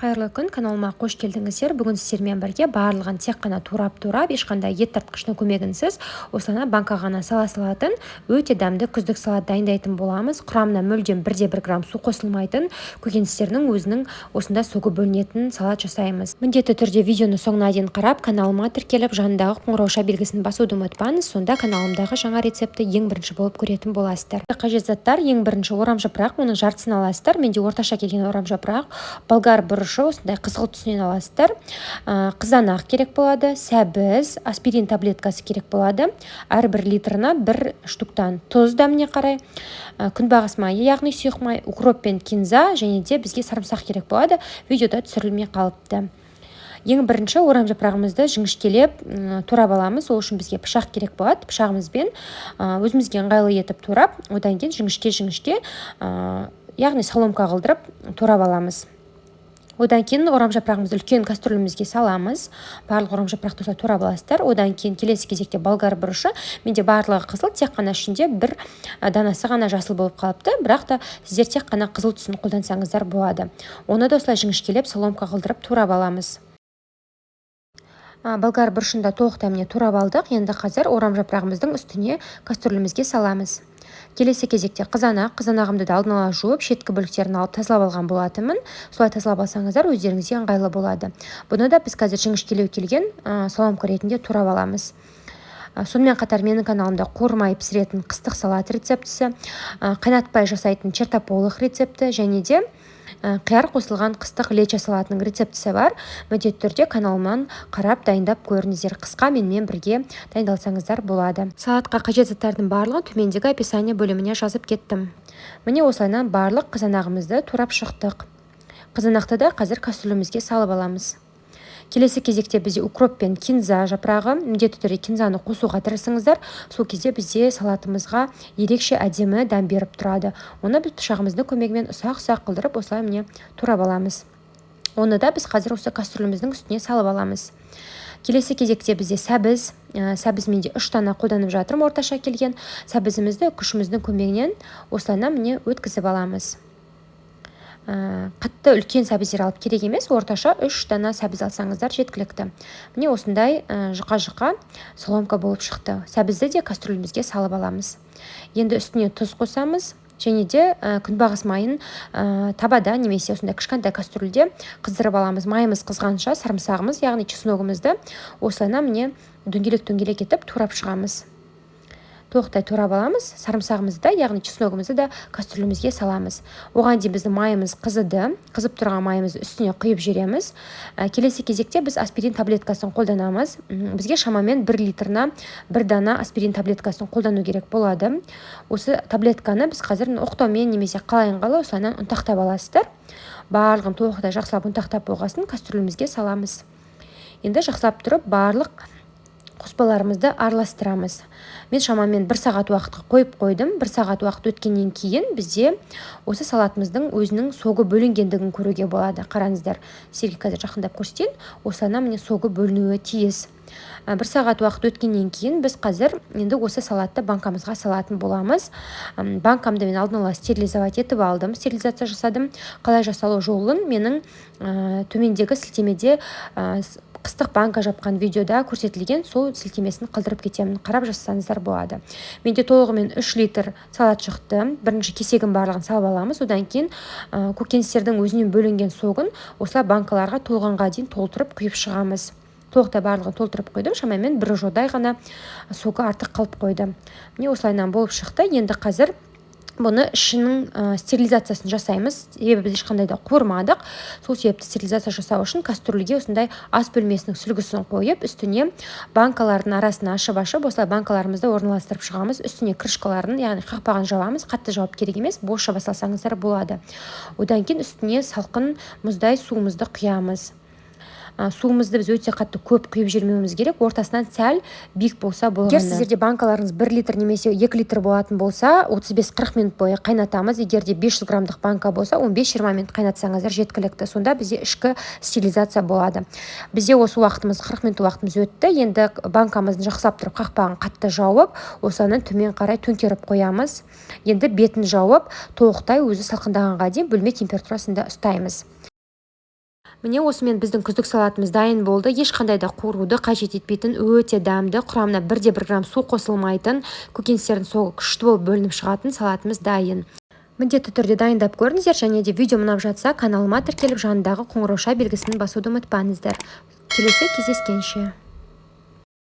Қайырлы күн, каналыма қош келдіңіздер. Бүгін сіздермен бірге барлығын тек қана турап, ешқандай ет тартқыштың көмегінсіз осылана банкаға ғана сала салатын өте дәмді күздік салат дайындайтын боламыз. Құрамына мүлдем 1-1 грамм су қосылмайтын көкөністердің өзінің осында суы бөлінетін салат жасаймыз. Міндетті түрде видеоны соңына дейін қарап, каналыма тіркеліп, жанындағы қоңырауша белгісін басуды ұмытпаңыз. Сонда каналымдағы жаңа рецепті ең бірінші болып көретін боласыздар. Қажет заттар: ең бірінші орамжапырақ, оның жартысын аласыздар. Менде орташа келген орамжапырақ, болгар бұрышы осындай қызғылт түсінен аласыздар. Қызанақ керек болады, сәбіз, аспирин таблеткасы керек болады. Әрбір литрына 1 штуктан тұз дәміне қарай, күнбағыс майы, яғни сұйық май, укроп пен кинза, және де бізге сарымсақ керек болады. Видеода түсірілмей қалыпты. Ең бірінші орамжапырағымызды жіңішкелеп турап аламыз. Ол үшін бізге пышақ керек болады. Пышағымызбен өзімізге ыңғайлы етіп турап, одан кейін жіңішке, яғни соломка қылдырып турап аламыз. Одан кейін орамжапырағымызды үлкен кастрюлемізге саламыз. Барлық орамжапырақты осылай турап аласыздар. Одан кейін келесі кезекте болгар бұрышы. Менде барлығы қызыл, тек қана ішінде бір данасы ғана жасыл болып қалыпты. Бірақ та сіздер тек қана қызыл түсін қолдансаңыздар болады. Оны да осылай жіңішкелеп соломка қылдырып турап аламыз. Болгар бұрышында толық дәміне турап алдық. Енді қазір орамжапырағымыздың үстіне кастрюлемізге саламыз. Келесі кезекте қызанағымды да алдын ала жуып, шеткі бөліктерін алып тазалап алған болатынмын. Солай тазалап алсаңыздар өздеріңізге ыңғайлы болады. Бұны да біз қазір жіңішкелеу келген соломка ретінде турап аламыз. Сонымен қатар менің каналымда қуырмай пісіретін қыстық салат рецептісі, қайнатпай жасайтын чертополох рецепті және де қияр қосылған қыстық лечо салатының рецептісі бар. Міндетті түрде каналымнан қарап дайындап көріңіздер. Қысқа менімен бірге дайындалсаңыздар болады. Салатқа қажет заттардың барлығын төмендегі описание бөліміне жазып кеттім. Міне осылайынан барлық қызанағымызды турап шықтық. Қызанақты да қазір кастрюлемізге салып аламыз. Келесі кезекте бізде укроп пен кинза жапырағы. Міндетті түрде кинзаны қосуға тырысыңыздар. Сол кезде бізде салатымызға ерекше әдемі дәм беріп тұрады. Оны біз пышағымыздың көмегімен ұсақ-ұсақ қылдырып осылай міне турап аламыз. Оны да біз қазір осы кастрюлеміздің үстіне салып аламыз. Келесі кезекте бізде сәбіз менде 3 дана қолданып жатырмын орташа келген. Сәбізімізді күшіміздің көмегінен осылайынан міне өткізіп аламыз. Қатты үлкен сәбіздер алып керек емес, орташа 3 дана сәбіз алсаңыздар жеткілікті. Міне осындай жұқа соломка болып шықты. Сәбізді де кастрюлемізге салып аламыз. Енді үстіне тұз қосамыз және де күнбағыс майын табада немесе осындай кішкентай кастрюльде қыздырып аламыз. Майымыз қызғанша сарымсағымыз, яғни чесногымызды осылайынан міне дөңгелек етіп турап шығамыз. Тоқтай турап аламыз. Сарымсағымызды, яғни чесногымызды да кастрюлемізге саламыз. Оған дейін біздің майымыз қызыды. Қызып тұрған майымызды үстіне құйып жібереміз. Келесі кезекте біз аспирин таблеткасын қолданамыз. Бізге шамамен 1 литрна 1 дана аспирин таблеткасын қолдану керек болады. Осы таблетканы біз қазір оқтаумен немесе қалайынғалы осылайынан ұнтақтап аласыздар. Барлығын толықтай жақсылап ұнтақтап болғасын кастрюлемізге саламыз. Енді жақсылап тұрып барлық қоспаларымызды араластырамыз. Мен шамамен 1 сағат уақытқа қойып қойдым. 1 сағат уақыт өткеннен кейін бізде осы салатымыздың өзінің соғы бөлінгендігін көруге болады. Қараңыздар, сіздерге қазір жақындап көрсетейін. Осылайынан міне соғы бөлінуі тиіс. 1 сағат уақыт өткеннен кейін біз қазір енді осы салатты банкамызға салатын боламыз. Банкамды мен алдын ала стерилизовать етіп алдым, стерилизация жасадым. Қалай жасалу жолын менің төмендегі сілтемеде қыстық банка жапқан видеода көрсетілген, сол сілтемесін қалдырып кетемін. Қарап жазсаңыздар болады. Менде толығымен 3 литр салат шықты. Бірінші кесегін барлығын салып аламыз. Одан кейін көкөністердің өзінен бөлінген соғын осылай банкаларға толғанға дейін толтырып құйып шығамыз. Толықтай барлығын толтырып қойдым. Шамамен 1 жодай ғана соғы артық қалып қойды. Міне осылайынан болып шықты. Енді қазір бұны ішінің стерилизациясын жасаймыз. Себебі біз ешқандай да қуырмадық. Сол себепті стерилизация жасау үшін кастрюльге осындай ас бөлмесінің сүлгісін қойып, үстіне банкалардың арасын ашып, осылай банкаларымызды орналастырып шығамыз. Үстіне крышкаларын, яғни қақпағын жабамыз. Қатты жауып керек емес, бос жаба салсаңыздар болады. Одан кейін үстіне салқын мұздай суымызды құямыз. Суымызды біз өте қатты көп құйып жүрмеуіміз керек. Ортасынан сәл биік болса болғаны. Егер сіздерде банкаларыңыз 1 литр немесе 2 литр болатын болса, 35-40 минут бойы қайнатамыз. Егер де 500 граммдық банка болса, 15-20 минут қайнатсаңыздар жеткілікті. Сонда бізде ішкі стерилизация болады. Бізде осы уақытымыз 40 минут уақытымыз өтті. Енді банкамыздың жақсылап тұрып қақпағын қатты жауып, осыны төмен қарай төңкеріп қоямыз. Енді бетін жауып, толықтай өзі салқындағанға дейін бөлме температурасында ұстаймыз. міне осымен біздің күздік салатымыз дайын болды. Ешқандай да қуыруды қажет етпейтін өте дәмді, құрамына 1-1 грамм су қосылмайтын, көкөністердің соғы күшті болып бөлініп шығатын салатымыз дайын. Міндетті түрде дайындап көріңіздер, және де видео ұнап жатса каналыма тіркеліп жанындағы қоңырауша белгісін басуды ұмытпаңыздар. Келесі кездескенше.